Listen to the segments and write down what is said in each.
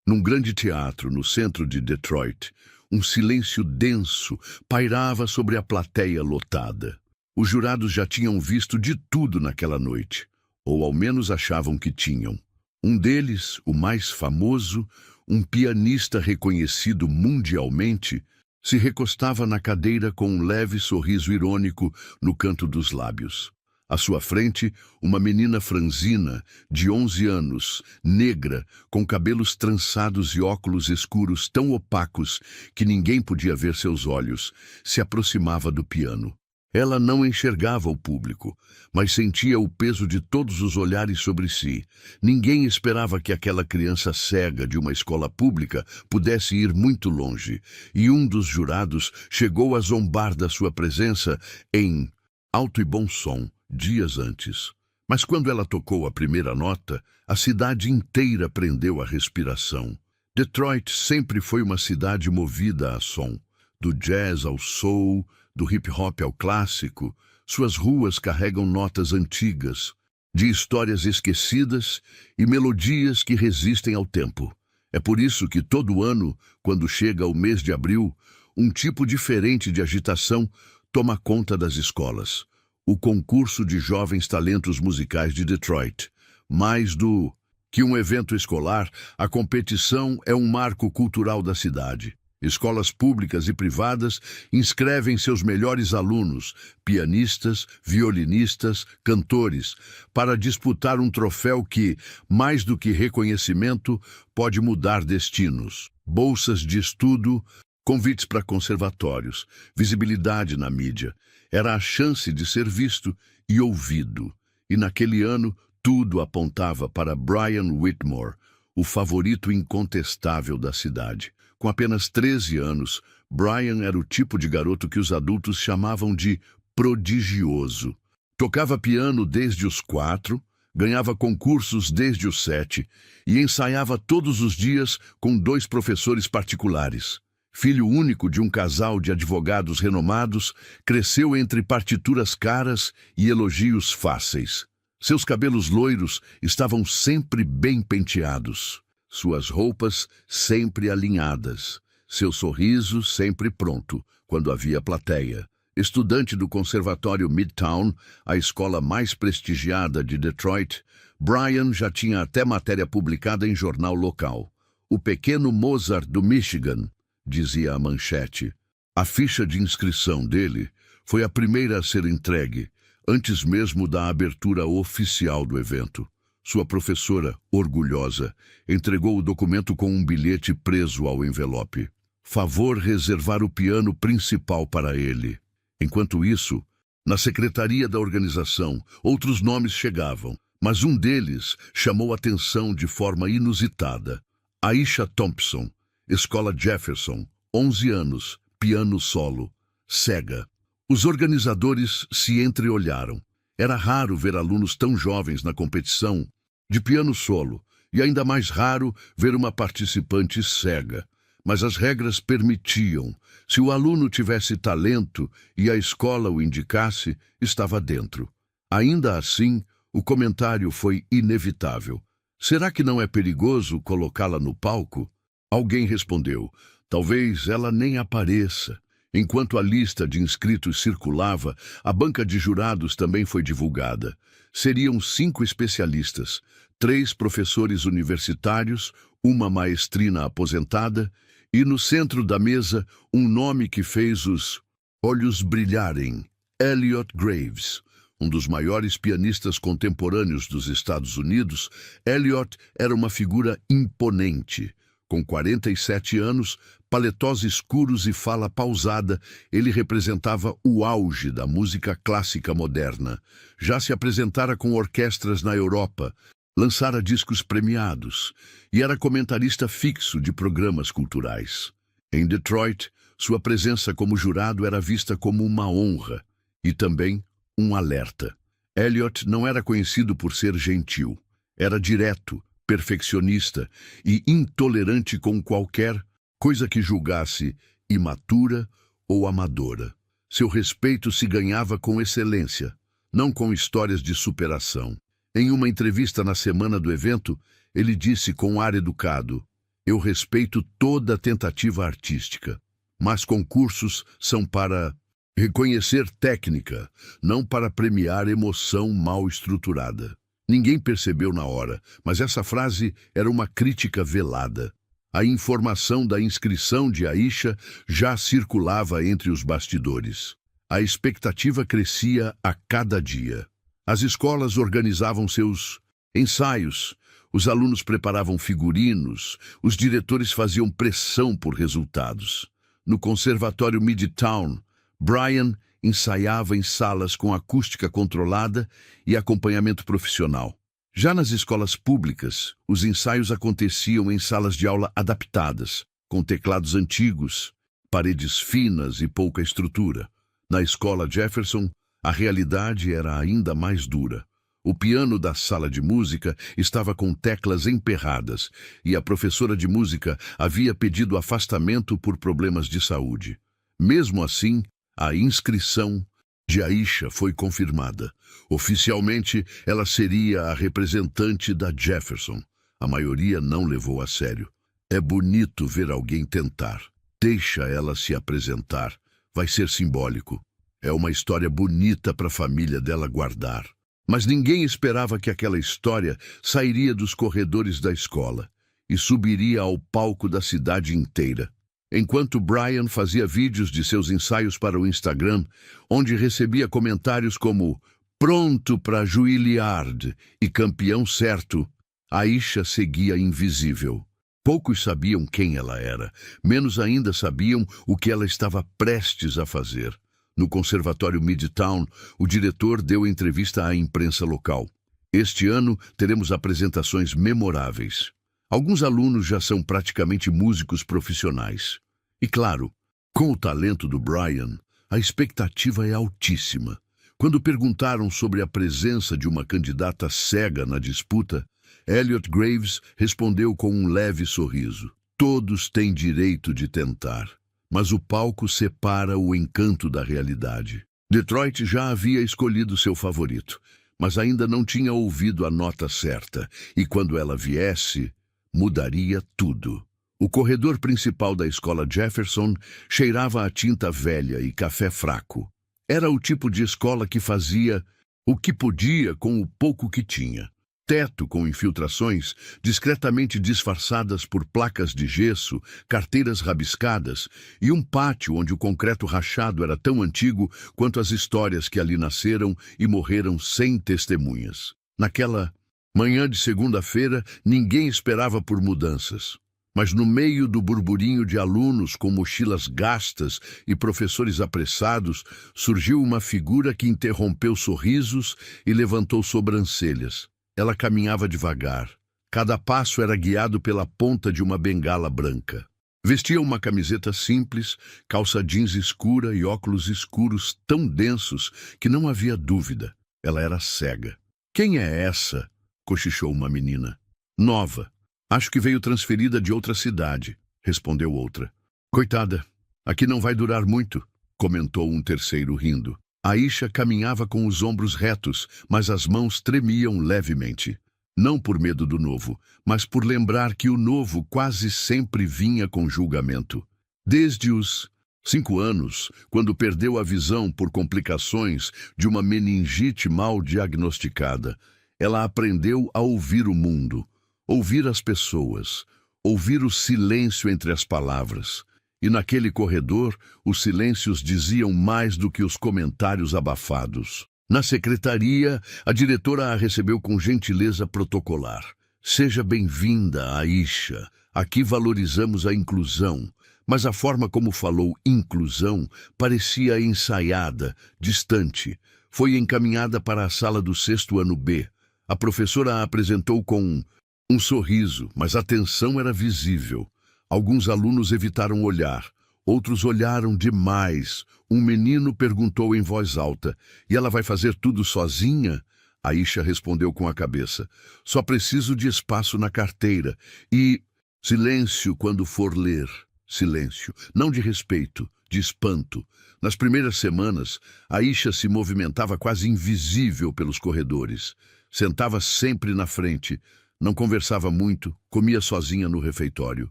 Num grande teatro no centro de Detroit, um silêncio denso pairava sobre a plateia lotada. Os jurados já tinham visto de tudo naquela noite, ou ao menos achavam que tinham. Um deles, o mais famoso, um pianista reconhecido mundialmente, se recostava na cadeira com um leve sorriso irônico no canto dos lábios. À sua frente, uma menina franzina, de 11 anos, negra, com cabelos trançados e óculos escuros tão opacos que ninguém podia ver seus olhos, se aproximava do piano. Ela não enxergava o público, mas sentia o peso de todos os olhares sobre si. Ninguém esperava que aquela criança cega de uma escola pública pudesse ir muito longe, e um dos jurados chegou a zombar da sua presença em alto e bom som, dias antes. Mas quando ela tocou a primeira nota, a cidade inteira prendeu a respiração. Detroit sempre foi uma cidade movida a som, do jazz ao soul, do hip-hop ao clássico. Suas ruas carregam notas antigas, de histórias esquecidas e melodias que resistem ao tempo. É por isso que todo ano, quando chega o mês de abril, um tipo diferente de agitação toma conta das escolas. O concurso de jovens talentos musicais de Detroit. Mais do que um evento escolar, a competição é um marco cultural da cidade. Escolas públicas e privadas inscrevem seus melhores alunos, pianistas, violinistas, cantores, para disputar um troféu que, mais do que reconhecimento, pode mudar destinos. Bolsas de estudo, convites para conservatórios, visibilidade na mídia. Era a chance de ser visto e ouvido. E naquele ano, tudo apontava para Brian Whitmore, o favorito incontestável da cidade. Com apenas 13 anos, Brian era o tipo de garoto que os adultos chamavam de prodigioso. Tocava piano desde os 4, ganhava concursos desde os 7 e ensaiava todos os dias com 2 professores particulares. Filho único de um casal de advogados renomados, cresceu entre partituras caras e elogios fáceis. Seus cabelos loiros estavam sempre bem penteados, suas roupas sempre alinhadas, seu sorriso sempre pronto quando havia plateia. Estudante do Conservatório Midtown, a escola mais prestigiada de Detroit, Brian já tinha até matéria publicada em jornal local. O pequeno Mozart do Michigan, dizia a manchete. A ficha de inscrição dele foi a primeira a ser entregue, antes mesmo da abertura oficial do evento. Sua professora, orgulhosa, entregou o documento com um bilhete preso ao envelope. Favor reservar o piano principal para ele. Enquanto isso, na secretaria da organização, outros nomes chegavam, mas um deles chamou atenção de forma inusitada. Aisha Thompson, Escola Jefferson, 11 anos, piano solo, cega. Os organizadores se entreolharam. Era raro ver alunos tão jovens na competição de piano solo, e ainda mais raro ver uma participante cega. Mas as regras permitiam. Se o aluno tivesse talento e a escola o indicasse, estava dentro. Ainda assim, o comentário foi inevitável. Será que não é perigoso colocá-la no palco? Alguém respondeu, talvez ela nem apareça. Enquanto a lista de inscritos circulava, a banca de jurados também foi divulgada. Seriam 5 especialistas, 3 professores universitários, uma maestrina aposentada, e no centro da mesa um nome que fez os olhos brilharem, Elliott Graves. Um dos maiores pianistas contemporâneos dos Estados Unidos, Elliott era uma figura imponente. Com 47 anos, paletós escuros e fala pausada, ele representava o auge da música clássica moderna. Já se apresentara com orquestras na Europa, lançara discos premiados e era comentarista fixo de programas culturais. Em Detroit, sua presença como jurado era vista como uma honra e também um alerta. Elliott não era conhecido por ser gentil. Era direto, perfeccionista e intolerante com qualquer coisa que julgasse imatura ou amadora. Seu respeito se ganhava com excelência, não com histórias de superação. Em uma entrevista na semana do evento, ele disse com ar educado, Eu respeito toda tentativa artística, mas concursos são para reconhecer técnica, não para premiar emoção mal estruturada. Ninguém percebeu na hora, mas essa frase era uma crítica velada. A informação da inscrição de Aisha já circulava entre os bastidores. A expectativa crescia a cada dia. As escolas organizavam seus ensaios, os alunos preparavam figurinos, os diretores faziam pressão por resultados. No Conservatório Midtown, Brian ensaiava em salas com acústica controlada e acompanhamento profissional. Já nas escolas públicas, os ensaios aconteciam em salas de aula adaptadas, com teclados antigos, paredes finas e pouca estrutura. Na escola Jefferson, a realidade era ainda mais dura. O piano da sala de música estava com teclas emperradas e a professora de música havia pedido afastamento por problemas de saúde. Mesmo assim, a inscrição de Aisha foi confirmada. Oficialmente, ela seria a representante da Jefferson. A maioria não levou a sério. É bonito ver alguém tentar. Deixa ela se apresentar. Vai ser simbólico. É uma história bonita para a família dela guardar. Mas ninguém esperava que aquela história sairia dos corredores da escola e subiria ao palco da cidade inteira. Enquanto Brian fazia vídeos de seus ensaios para o Instagram, onde recebia comentários como "pronto para Juilliard" e "campeão certo", Aisha seguia invisível. Poucos sabiam quem ela era, menos ainda sabiam o que ela estava prestes a fazer. No Conservatório Midtown, o diretor deu entrevista à imprensa local. Este ano teremos apresentações memoráveis. Alguns alunos já são praticamente músicos profissionais. E claro, com o talento do Brian, a expectativa é altíssima. Quando perguntaram sobre a presença de uma candidata cega na disputa, Elliot Graves respondeu com um leve sorriso. Todos têm direito de tentar. Mas o palco separa o encanto da realidade. Detroit já havia escolhido seu favorito, mas ainda não tinha ouvido a nota certa, e quando ela viesse, mudaria tudo. O corredor principal da escola Jefferson cheirava a tinta velha e café fraco. Era o tipo de escola que fazia o que podia com o pouco que tinha. Teto com infiltrações discretamente disfarçadas por placas de gesso, carteiras rabiscadas e um pátio onde o concreto rachado era tão antigo quanto as histórias que ali nasceram e morreram sem testemunhas. Naquela manhã de segunda-feira, ninguém esperava por mudanças. Mas no meio do burburinho de alunos com mochilas gastas e professores apressados, surgiu uma figura que interrompeu sorrisos e levantou sobrancelhas. Ela caminhava devagar. Cada passo era guiado pela ponta de uma bengala branca. Vestia uma camiseta simples, calça jeans escura e óculos escuros tão densos que não havia dúvida. Ela era cega. "Quem é essa?" cochichou uma menina. "Nova. Acho que veio transferida de outra cidade", respondeu outra. "Coitada, aqui não vai durar muito", comentou um terceiro rindo. Aisha caminhava com os ombros retos, mas as mãos tremiam levemente. Não por medo do novo, mas por lembrar que o novo quase sempre vinha com julgamento. Desde os 5 anos, quando perdeu a visão por complicações de uma meningite mal diagnosticada, ela aprendeu a ouvir o mundo, ouvir as pessoas, ouvir o silêncio entre as palavras. E naquele corredor, os silêncios diziam mais do que os comentários abafados. Na secretaria, a diretora a recebeu com gentileza protocolar. "Seja bem-vinda, Aisha. Aqui valorizamos a inclusão." Mas a forma como falou inclusão parecia ensaiada, distante. Foi encaminhada para a sala do 6º ano B. A professora a apresentou com um sorriso, mas a tensão era visível. Alguns alunos evitaram olhar, outros olharam demais. Um menino perguntou em voz alta: "E ela vai fazer tudo sozinha?" Aisha respondeu com a cabeça: "Só preciso de espaço na carteira e silêncio quando for ler." Silêncio, não de respeito, de espanto. Nas primeiras semanas, Aisha se movimentava quase invisível pelos corredores. Sentava sempre na frente, Não conversava muito, comia sozinha no refeitório.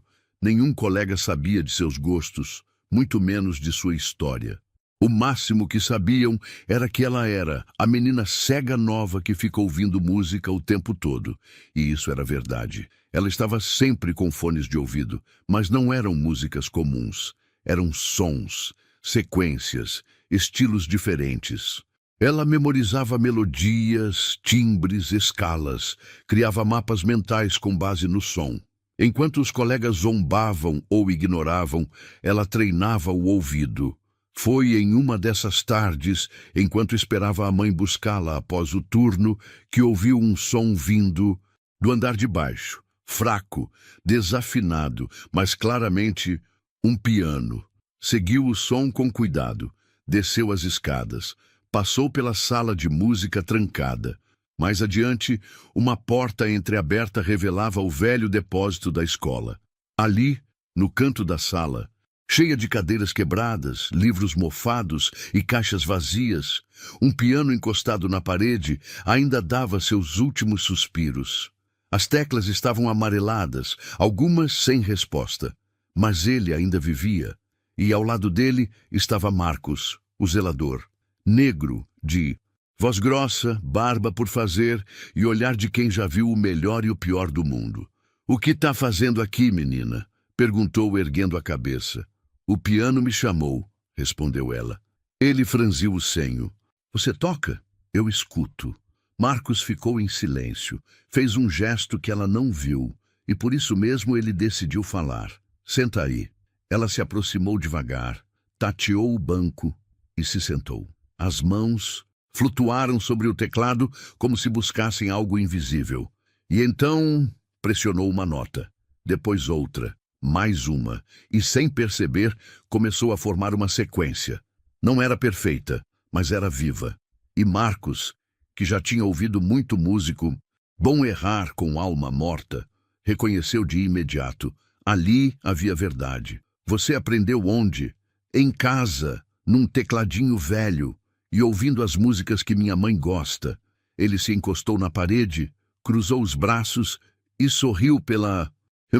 Nenhum colega sabia de seus gostos, muito menos de sua história. O máximo que sabiam era que ela era a menina cega nova que fica ouvindo música o tempo todo. E isso era verdade. Ela estava sempre com fones de ouvido, mas não eram músicas comuns. Eram sons, sequências, estilos diferentes. Ela memorizava melodias, timbres, escalas, criava mapas mentais com base no som. Enquanto os colegas zombavam ou ignoravam, ela treinava o ouvido. Foi em uma dessas tardes, enquanto esperava a mãe buscá-la após o turno, que ouviu um som vindo do andar de baixo, fraco, desafinado, mas claramente um piano. Seguiu o som com cuidado, desceu as escadas, passou pela sala de música trancada. Mais adiante, uma porta entreaberta revelava o velho depósito da escola. Ali, no canto da sala, cheia de cadeiras quebradas, livros mofados e caixas vazias, um piano encostado na parede ainda dava seus últimos suspiros. As teclas estavam amareladas, algumas sem resposta, mas ele ainda vivia, e ao lado dele estava Marcos, o zelador, negro, de voz grossa, barba por fazer e olhar de quem já viu o melhor e o pior do mundo. "O que está fazendo aqui, menina?" perguntou, erguendo a cabeça. "O piano me chamou", respondeu ela. Ele franziu o senho. "Você toca? Eu escuto." Marcos ficou em silêncio. Fez um gesto que ela não viu, e por isso mesmo ele decidiu falar. "Senta aí." Ela se aproximou devagar, tateou o banco e se sentou. As mãos flutuaram sobre o teclado como se buscassem algo invisível. E então pressionou uma nota, depois outra, mais uma, e sem perceber, começou a formar uma sequência. Não era perfeita, mas era viva. E Marcos, que já tinha ouvido muito músico, bom errar com alma morta, reconheceu de imediato. Ali havia verdade. "Você aprendeu onde?" "Em casa, num tecladinho velho, e ouvindo as músicas que minha mãe gosta." Ele se encostou na parede, cruzou os braços e sorriu pela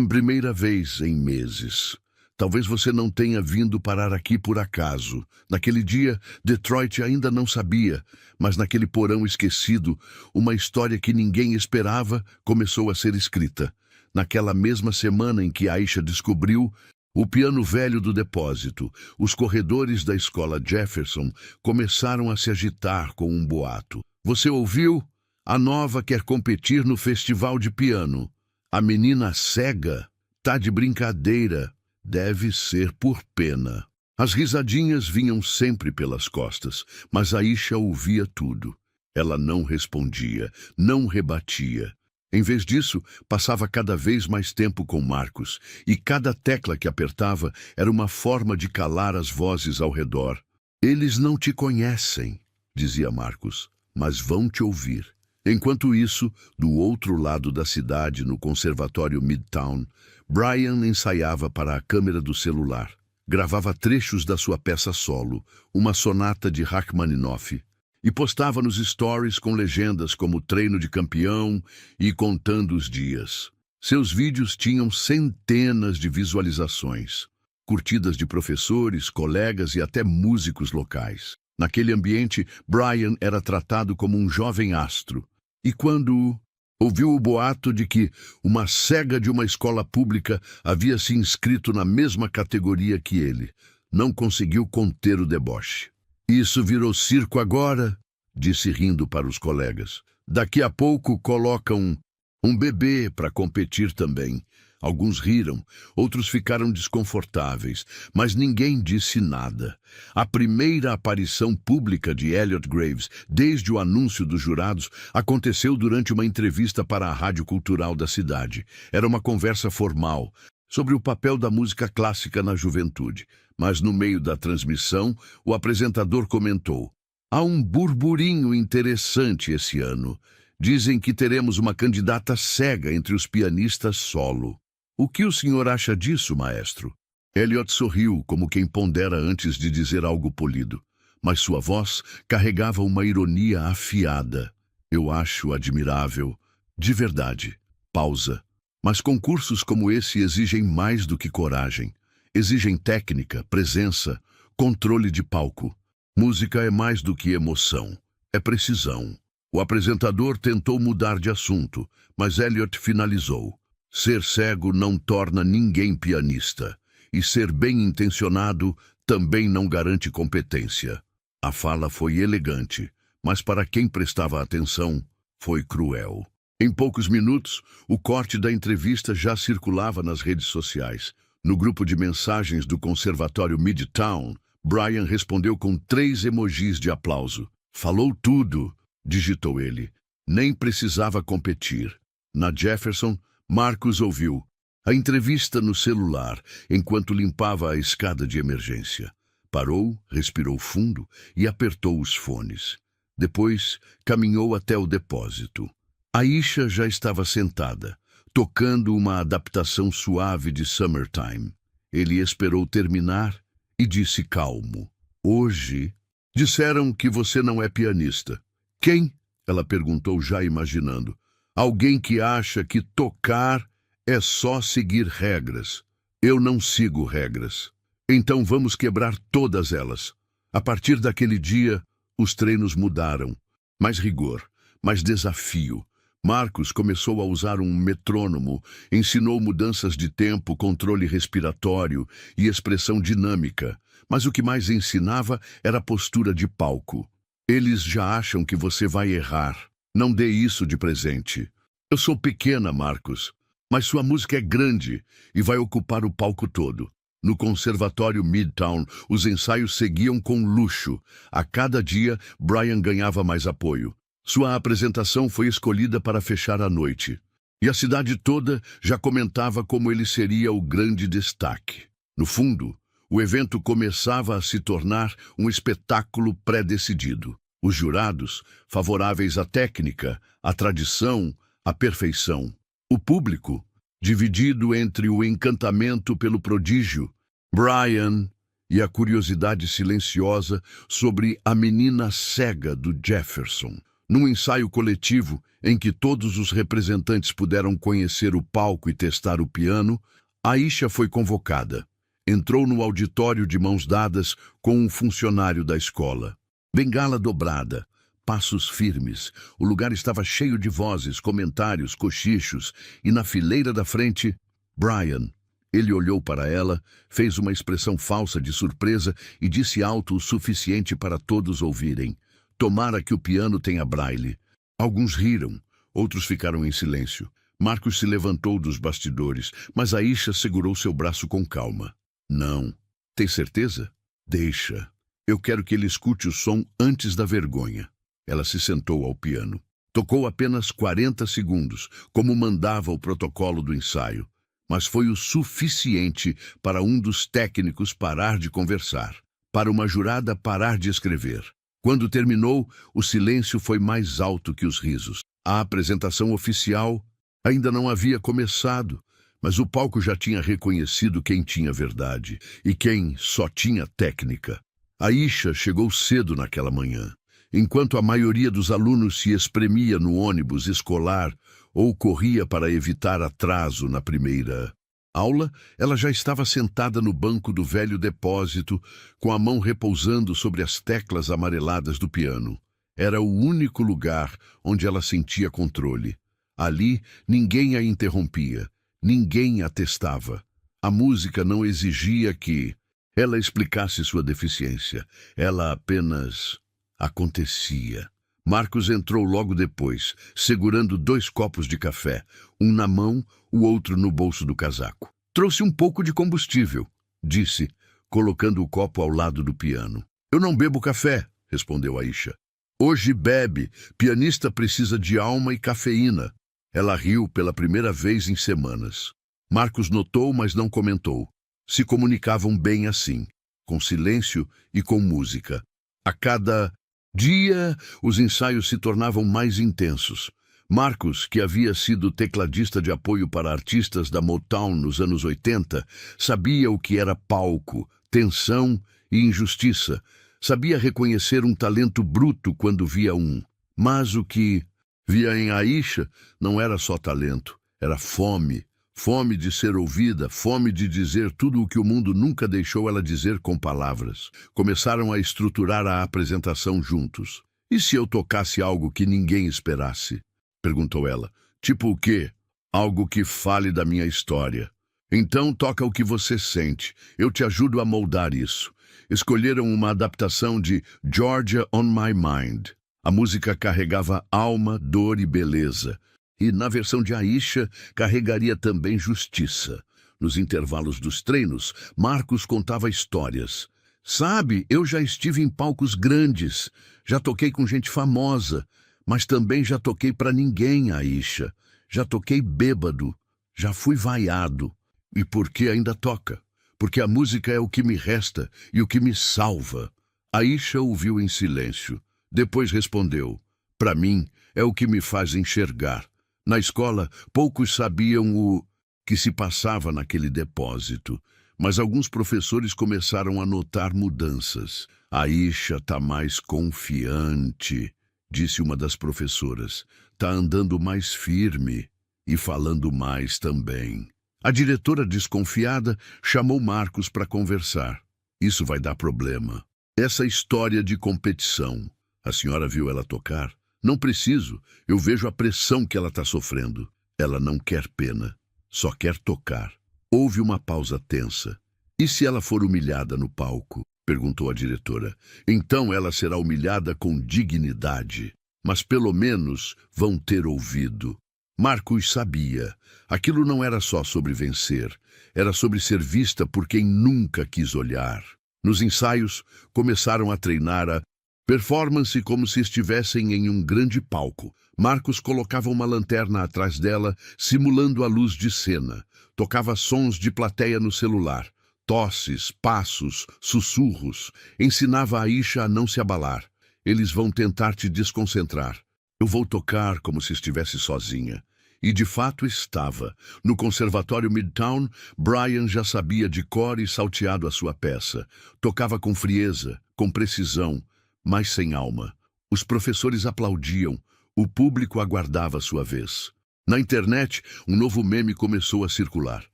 primeira vez em meses. "Talvez você não tenha vindo parar aqui por acaso. Naquele dia, Detroit ainda não sabia, mas naquele porão esquecido, uma história que ninguém esperava começou a ser escrita. Naquela mesma semana em que Aisha descobriu o piano velho do depósito, os corredores da escola Jefferson começaram a se agitar com um boato. "Você ouviu? A nova quer competir no festival de piano. A menina cega tá de brincadeira. Deve ser por pena." As risadinhas vinham sempre pelas costas, mas Aisha ouvia tudo. Ela não respondia, não rebatia. Em vez disso, passava cada vez mais tempo com Marcos, e cada tecla que apertava era uma forma de calar as vozes ao redor. "Eles não te conhecem", dizia Marcos, "mas vão te ouvir." Enquanto isso, do outro lado da cidade, no conservatório Midtown, Brian ensaiava para a câmera do celular. Gravava trechos da sua peça solo, uma sonata de Rachmaninoff, e postava nos stories com legendas como "treino de campeão" e "contando os dias". Seus vídeos tinham centenas de visualizações, curtidas de professores, colegas e até músicos locais. Naquele ambiente, Brian era tratado como um jovem astro. E quando ouviu o boato de que uma cega de uma escola pública havia se inscrito na mesma categoria que ele, não conseguiu conter o deboche. "Isso virou circo agora", disse rindo para os colegas. "Daqui a pouco colocam um bebê para competir também." Alguns riram, outros ficaram desconfortáveis, mas ninguém disse nada. A primeira aparição pública de Elliot Graves, desde o anúncio dos jurados, aconteceu durante uma entrevista para a Rádio Cultural da cidade. Era uma conversa formal sobre o papel da música clássica na juventude. Mas no meio da transmissão, o apresentador comentou: "Há um burburinho interessante esse ano. Dizem que teremos uma candidata cega entre os pianistas solo. O que o senhor acha disso, maestro?" Elliot sorriu, como quem pondera antes de dizer algo polido, mas sua voz carregava uma ironia afiada. "Eu acho admirável. De verdade. pausa. Mas concursos como esse exigem mais do que coragem. Exigem técnica, presença, controle de palco. Música é mais do que emoção, é precisão. O apresentador tentou mudar de assunto, mas Elliot finalizou. Ser cego não torna ninguém pianista, e ser bem-intencionado também não garante competência. A fala foi elegante, mas para quem prestava atenção, foi cruel. Em poucos minutos, o corte da entrevista já circulava nas redes sociais. No grupo de mensagens do Conservatório Midtown, Brian respondeu com 3 emojis de aplauso. Falou tudo, digitou ele. Nem precisava competir. Na Jefferson, Marcus ouviu a entrevista no celular enquanto limpava a escada de emergência. Parou, respirou fundo e apertou os fones. Depois, caminhou até o depósito. Aisha já estava sentada, tocando uma adaptação suave de Summertime. Ele esperou terminar e disse calmo. Hoje, disseram que você não é pianista. Quem? Ela perguntou já imaginando. Alguém que acha que tocar é só seguir regras. Eu não sigo regras. Então vamos quebrar todas elas. A partir daquele dia, os treinos mudaram. Mais rigor, mais desafio. Marcus começou a usar um metrônomo, ensinou mudanças de tempo, controle respiratório e expressão dinâmica. Mas o que mais ensinava era a postura de palco. Eles já acham que você vai errar. Não dê isso de presente. Eu sou pequena, Marcus, mas sua música é grande e vai ocupar o palco todo. No Conservatório Midtown, os ensaios seguiam com luxo. A cada dia, Brian ganhava mais apoio. Sua apresentação foi escolhida para fechar a noite. E a cidade toda já comentava como ele seria o grande destaque. No fundo, o evento começava a se tornar um espetáculo pré-decidido. Os jurados, favoráveis à técnica, à tradição, à perfeição. O público, dividido entre o encantamento pelo prodígio, Brian, e a curiosidade silenciosa sobre a menina cega do Jefferson. Num ensaio coletivo, em que todos os representantes puderam conhecer o palco e testar o piano, Aisha foi convocada. Entrou no auditório de mãos dadas com um funcionário da escola. Bengala dobrada, passos firmes. O lugar estava cheio de vozes, comentários, cochichos, e na fileira da frente, Brian. Ele olhou para ela, fez uma expressão falsa de surpresa e disse alto o suficiente para todos ouvirem. Tomara que o piano tenha braille. Alguns riram, outros ficaram em silêncio. Marcus se levantou dos bastidores, mas Aisha segurou seu braço com calma. Não. Tem certeza? Deixa. Eu quero que ele escute o som antes da vergonha. Ela se sentou ao piano. Tocou apenas 40 segundos, como mandava o protocolo do ensaio. Mas foi o suficiente para um dos técnicos parar de conversar, para uma jurada parar de escrever. Quando terminou, o silêncio foi mais alto que os risos. A apresentação oficial ainda não havia começado, mas o palco já tinha reconhecido quem tinha verdade e quem só tinha técnica. Aisha chegou cedo naquela manhã. Enquanto a maioria dos alunos se espremia no ônibus escolar ou corria para evitar atraso na primeira aula, ela já estava sentada no banco do velho depósito, com a mão repousando sobre as teclas amareladas do piano. Era o único lugar onde ela sentia controle. Ali, ninguém a interrompia, ninguém a testava. A música não exigia que ela explicasse sua deficiência. Ela apenas acontecia. Marcus entrou logo depois, segurando 2 copos de café, um na mão, o outro no bolso do casaco. Trouxe um pouco de combustível, disse, colocando o copo ao lado do piano. Eu não bebo café, respondeu Aisha. Hoje bebe, pianista precisa de alma e cafeína. Ela riu pela primeira vez em semanas. Marcus notou, mas não comentou. Se comunicavam bem assim, com silêncio e com música. A cada dia, os ensaios se tornavam mais intensos. Marcus, que havia sido tecladista de apoio para artistas da Motown nos anos 80, sabia o que era palco, tensão e injustiça. Sabia reconhecer um talento bruto quando via um. Mas o que via em Aisha não era só talento, Era fome, fome de ser ouvida, fome de dizer tudo o que o mundo nunca deixou ela dizer com palavras. Começaram a estruturar a apresentação juntos. E se eu tocasse algo que ninguém esperasse? Perguntou ela. Tipo o quê? Algo que fale da minha história. Então toca o que você sente. Eu te ajudo a moldar isso. Escolheram uma adaptação de Georgia on My Mind. A música carregava alma, dor e beleza. E, na versão de Aisha, carregaria também justiça. Nos intervalos dos treinos, Marcos contava histórias. Sabe, eu já estive em palcos grandes, já toquei com gente famosa, mas também já toquei pra ninguém, Aisha. Já toquei bêbado, já fui vaiado. E por que ainda toca? Porque a música é o que me resta e o que me salva. Aisha ouviu em silêncio. Depois respondeu, para mim é o que me faz enxergar. Na escola, poucos sabiam o que se passava naquele depósito, mas alguns professores começaram a notar mudanças. Aisha tá mais confiante, disse uma das professoras. Tá andando mais firme e falando mais também. A diretora, desconfiada, chamou Marcos para conversar. Isso vai dar problema. Essa história de competição. A senhora viu ela tocar? Não preciso. Eu vejo a pressão que ela está sofrendo. Ela não quer pena. Só quer tocar. Houve uma pausa tensa. E se ela for humilhada no palco? Perguntou a diretora. Então ela será humilhada com dignidade. Mas pelo menos vão ter ouvido. Marcos sabia. Aquilo não era só sobre vencer. Era sobre ser vista por quem nunca quis olhar. Nos ensaios, começaram a treinar a performance como se estivessem em um grande palco. Marcos colocava uma lanterna atrás dela, simulando a luz de cena. Tocava sons de plateia no celular. Tosses, passos, sussurros. Ensinava a Aisha a não se abalar. Eles vão tentar te desconcentrar. Eu vou tocar como se estivesse sozinha. E de fato estava. No Conservatório Midtown, Brian já sabia de cor e salteado a sua peça. Tocava com frieza, com precisão, mas sem alma. Os professores aplaudiam. O público aguardava sua vez. Na internet, um novo meme começou a circular.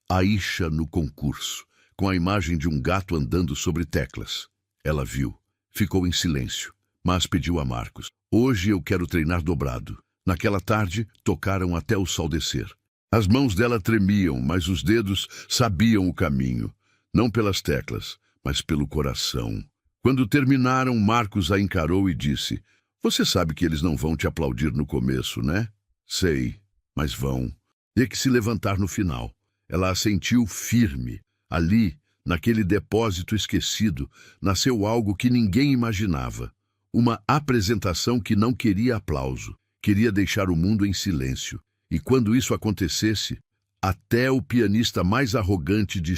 Aisha no concurso, com a imagem de um gato andando sobre teclas. Ela viu. Ficou em silêncio, mas pediu a Marcos. Hoje eu quero treinar dobrado. Naquela tarde, tocaram até o sol descer. As mãos dela tremiam, mas os dedos sabiam o caminho. Não pelas teclas, mas pelo coração. Quando terminaram, Marcos a encarou e disse, você sabe que eles não vão te aplaudir no começo, né? Sei, mas vão. Tem que se levantar no final. Ela assentiu firme. Ali, naquele depósito esquecido, nasceu algo que ninguém imaginava. Uma apresentação que não queria aplauso. Queria deixar o mundo em silêncio. E quando isso acontecesse, até o pianista mais arrogante de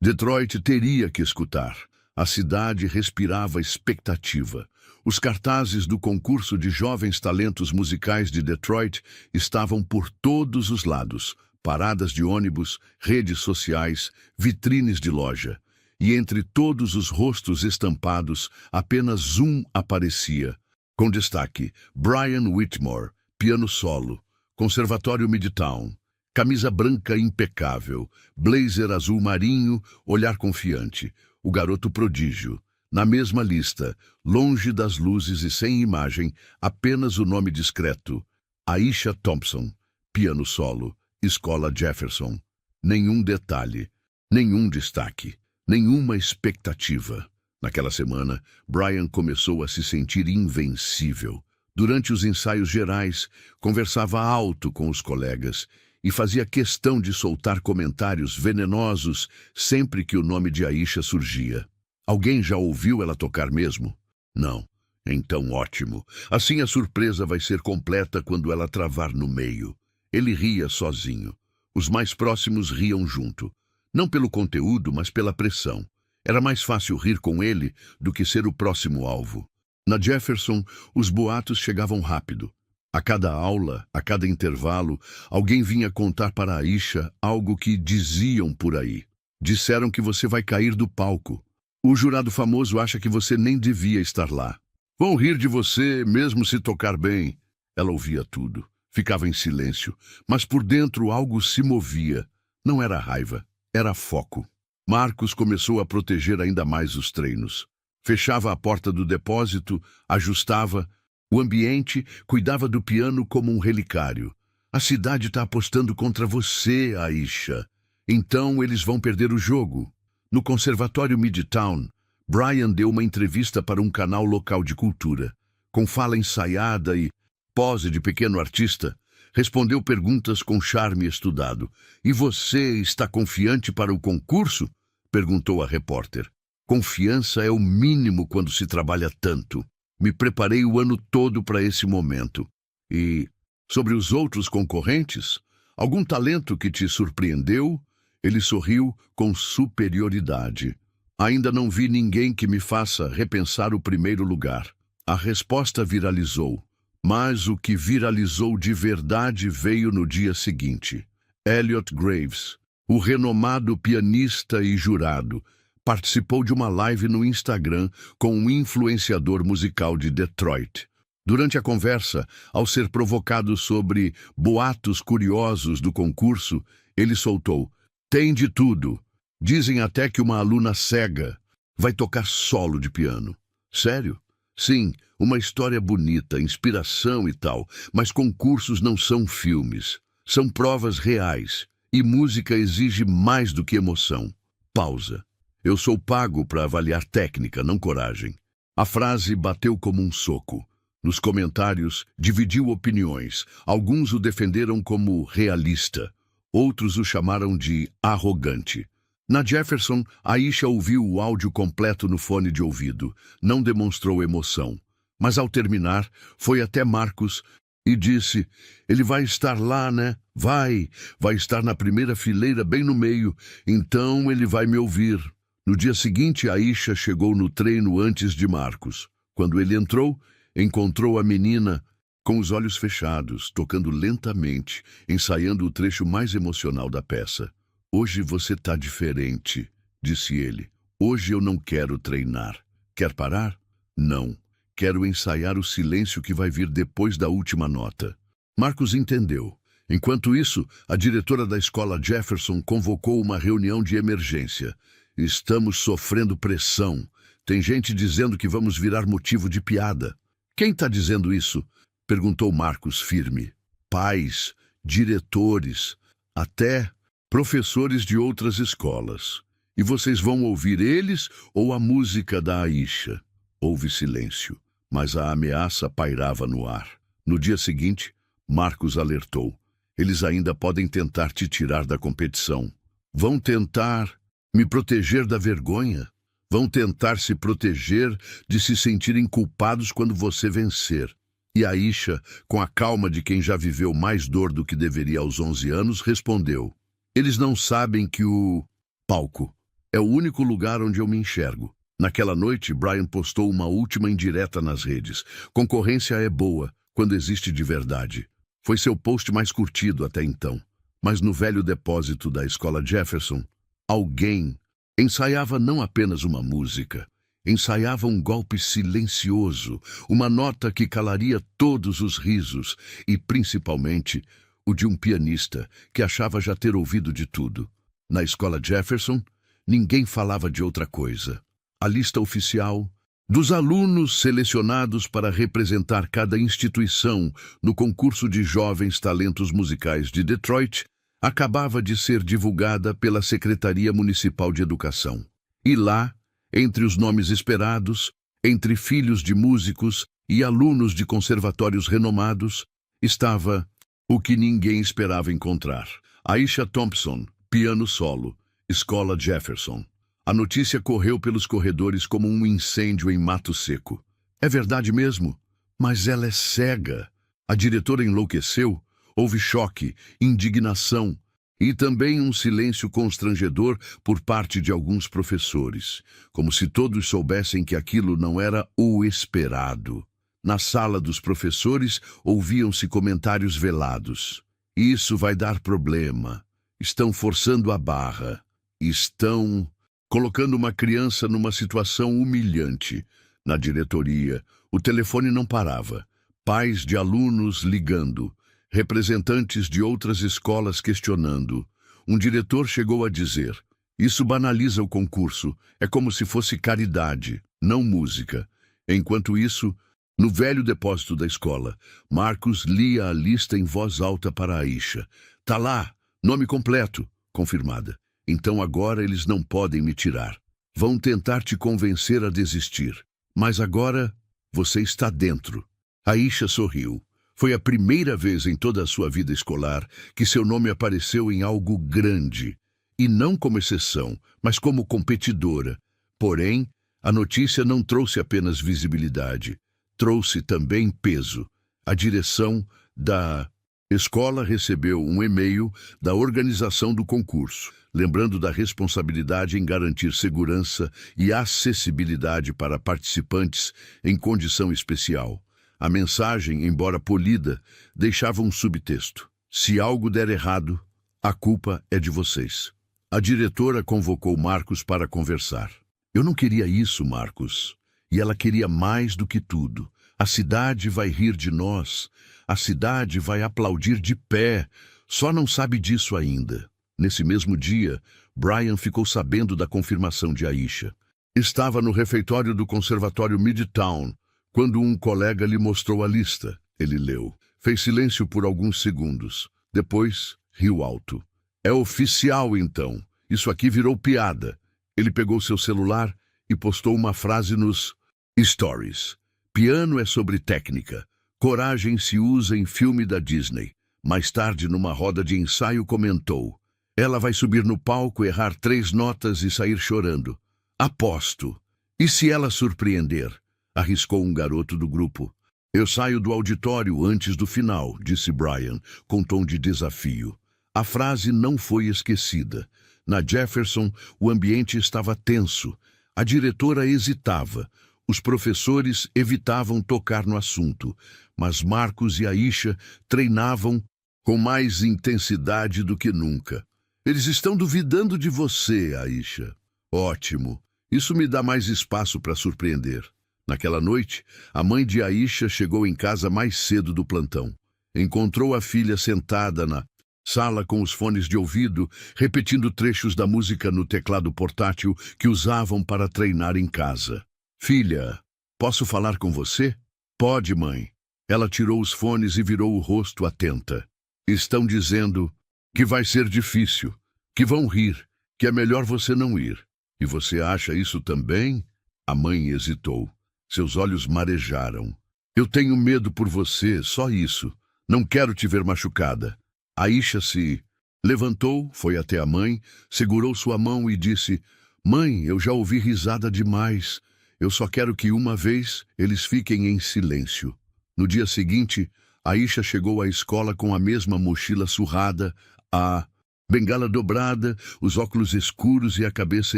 Detroit teria que escutar. A cidade respirava expectativa. Os cartazes do concurso de jovens talentos musicais de Detroit estavam por todos os lados. Paradas de ônibus, redes sociais, vitrines de loja. E entre todos os rostos estampados, apenas um aparecia. Com destaque, Brian Whitmore, piano solo, Conservatório Midtown, camisa branca impecável, blazer azul marinho, olhar confiante, o garoto prodígio. Na mesma lista, longe das luzes e sem imagem, apenas o nome discreto, Aisha Thompson, piano solo, Escola Jefferson. Nenhum detalhe, nenhum destaque, nenhuma expectativa. Naquela semana, Brian começou a se sentir invencível. Durante os ensaios gerais, conversava alto com os colegas e fazia questão de soltar comentários venenosos sempre que o nome de Aisha surgia. Alguém já ouviu ela tocar mesmo? Não. Então ótimo. Assim a surpresa vai ser completa quando ela travar no meio. Ele ria sozinho. Os mais próximos riam junto. Não pelo conteúdo, mas pela pressão. Era mais fácil rir com ele do que ser o próximo alvo. Na Jefferson, os boatos chegavam rápido. A cada aula, a cada intervalo, alguém vinha contar para Aisha algo que diziam por aí. Disseram que você vai cair do palco. O jurado famoso acha que você nem devia estar lá. Vão rir de você, mesmo se tocar bem. Ela ouvia tudo. Ficava em silêncio, mas por dentro algo se movia. Não era raiva, era foco. Marcos começou a proteger ainda mais os treinos. Fechava a porta do depósito, ajustava o ambiente, cuidava do piano como um relicário. A cidade está apostando contra você, Aisha. Então eles vão perder o jogo. No Conservatório Midtown, Brian deu uma entrevista para um canal local de cultura. Com fala ensaiada e pose de pequeno artista, respondeu perguntas com charme estudado. "E você está confiante para o concurso?" perguntou a repórter. "Confiança é o mínimo quando se trabalha tanto. Me preparei o ano todo para esse momento." "E sobre os outros concorrentes? Algum talento que te surpreendeu?" Ele sorriu com superioridade. "Ainda não vi ninguém que me faça repensar o primeiro lugar." A resposta viralizou, mas o que viralizou de verdade veio no dia seguinte. Elliot Graves, o renomado pianista e jurado, participou de uma live no Instagram com um influenciador musical de Detroit. Durante a conversa, ao ser provocado sobre boatos curiosos do concurso, ele soltou: "Tem de tudo. Dizem até que uma aluna cega vai tocar solo de piano." "Sério?" "Sim, uma história bonita, inspiração e tal, mas concursos não são filmes. São provas reais, e música exige mais do que emoção." Pausa. "Eu sou pago para avaliar técnica, não coragem." A frase bateu como um soco. Nos comentários, dividiu opiniões. Alguns o defenderam como realista, outros o chamaram de arrogante. Na Jefferson, Aisha ouviu o áudio completo no fone de ouvido. Não demonstrou emoção. Mas ao terminar, foi até Marcos e disse: "Ele vai estar lá, né? Vai estar na primeira fileira, bem no meio. Então ele vai me ouvir." No dia seguinte, Aisha chegou no treino antes de Marcos. Quando ele entrou, encontrou a menina com os olhos fechados, tocando lentamente, ensaiando o trecho mais emocional da peça. "Hoje você tá diferente", disse ele. "Hoje eu não quero treinar." "Quer parar?" "Não. Quero ensaiar o silêncio que vai vir depois da última nota." Marcos entendeu. Enquanto isso, a diretora da escola Jefferson convocou uma reunião de emergência. "Estamos sofrendo pressão. Tem gente dizendo que vamos virar motivo de piada." "Quem está dizendo isso?" perguntou Marcos firme. "Pais, diretores, até professores de outras escolas. E vocês vão ouvir eles ou a música da Aisha?" Houve silêncio, mas a ameaça pairava no ar. No dia seguinte, Marcos alertou: "Eles ainda podem tentar te tirar da competição. Vão tentar me proteger da vergonha. Vão tentar se proteger de se sentirem culpados quando você vencer." E Aisha, com a calma de quem já viveu mais dor do que deveria aos 11 anos, respondeu: "Eles não sabem que o palco é o único lugar onde eu me enxergo." Naquela noite, Brian postou uma última indireta nas redes. "Concorrência é boa quando existe de verdade." Foi seu post mais curtido até então. Mas no velho depósito da escola Jefferson, alguém ensaiava não apenas uma música, ensaiava um golpe silencioso, uma nota que calaria todos os risos e, principalmente, o de um pianista que achava já ter ouvido de tudo. Na escola Jefferson, ninguém falava de outra coisa. A lista oficial dos alunos selecionados para representar cada instituição no concurso de jovens talentos musicais de Detroit acabava de ser divulgada pela Secretaria Municipal de Educação. E lá, entre os nomes esperados, entre filhos de músicos e alunos de conservatórios renomados, estava o que ninguém esperava encontrar: Aisha Thompson, piano solo, Escola Jefferson. A notícia correu pelos corredores como um incêndio em mato seco. "É verdade mesmo? Mas ela é cega." A diretora enlouqueceu. Houve choque, indignação e também um silêncio constrangedor por parte de alguns professores, como se todos soubessem que aquilo não era o esperado. Na sala dos professores ouviam-se comentários velados: "Isso vai dar problema. Estão forçando a barra. Estão colocando uma criança numa situação humilhante." Na diretoria, o telefone não parava. Pais de alunos ligando. representantes de outras escolas questionando. Um diretor chegou a dizer: "Isso banaliza o concurso, é como se fosse caridade, não música." Enquanto isso, no velho depósito da escola, Marcos lia a lista em voz alta para Aisha. "Tá lá, nome completo", confirmada. "Então agora eles não podem me tirar. Vão tentar te convencer a desistir. Mas agora você está dentro." Aisha sorriu. Foi a primeira vez em toda a sua vida escolar que seu nome apareceu em algo grande. E não como exceção, mas como competidora. Porém, a notícia não trouxe apenas visibilidade. Trouxe também peso. A direção da escola recebeu um e-mail da organização do concurso, lembrando da responsabilidade em garantir segurança e acessibilidade para participantes em condição especial. A mensagem, embora polida, deixava um subtexto: "Se algo der errado, a culpa é de vocês." A diretora convocou Marcos para conversar. "Eu não queria isso, Marcos. E ela queria mais do que tudo. A cidade vai rir de nós. A cidade vai aplaudir de pé. Só não sabe disso ainda." Nesse mesmo dia, Brian ficou sabendo da confirmação de Aisha. Estava no refeitório do Conservatório Midtown, quando um colega lhe mostrou a lista. Ele leu. Fez silêncio por alguns segundos. Depois, riu alto. "É oficial, então. Isso aqui virou piada." Ele pegou seu celular e postou uma frase nos Stories. "Piano é sobre técnica. Coragem se usa em filme da Disney." Mais tarde, numa roda de ensaio, comentou: "Ela vai subir no palco, errar 3 notas e sair chorando. Aposto. E se ela surpreender?" Arriscou um garoto do grupo. "Eu saio do auditório antes do final", disse Brian, com tom de desafio. A frase não foi esquecida. Na Jefferson, o ambiente estava tenso. A diretora hesitava. Os professores evitavam tocar no assunto. Mas Marcos e Aisha treinavam com mais intensidade do que nunca. "Eles estão duvidando de você, Aisha." "Ótimo. Isso me dá mais espaço para surpreender." Naquela noite, a mãe de Aisha chegou em casa mais cedo do plantão. Encontrou a filha sentada na sala com os fones de ouvido, repetindo trechos da música no teclado portátil que usavam para treinar em casa. "Filha, posso falar com você?" "Pode, mãe." Ela tirou os fones e virou o rosto atenta. "Estão dizendo que vai ser difícil, que vão rir, que é melhor você não ir. E você acha isso também?" A mãe hesitou. Seus olhos marejaram. "Eu tenho medo por você, só isso. Não quero te ver machucada." Aisha se levantou, foi até a mãe, segurou sua mão e disse: "Mãe, eu já ouvi risada demais. Eu só quero que uma vez eles fiquem em silêncio." No dia seguinte, Aisha chegou à escola com a mesma mochila surrada, a bengala dobrada, os óculos escuros e a cabeça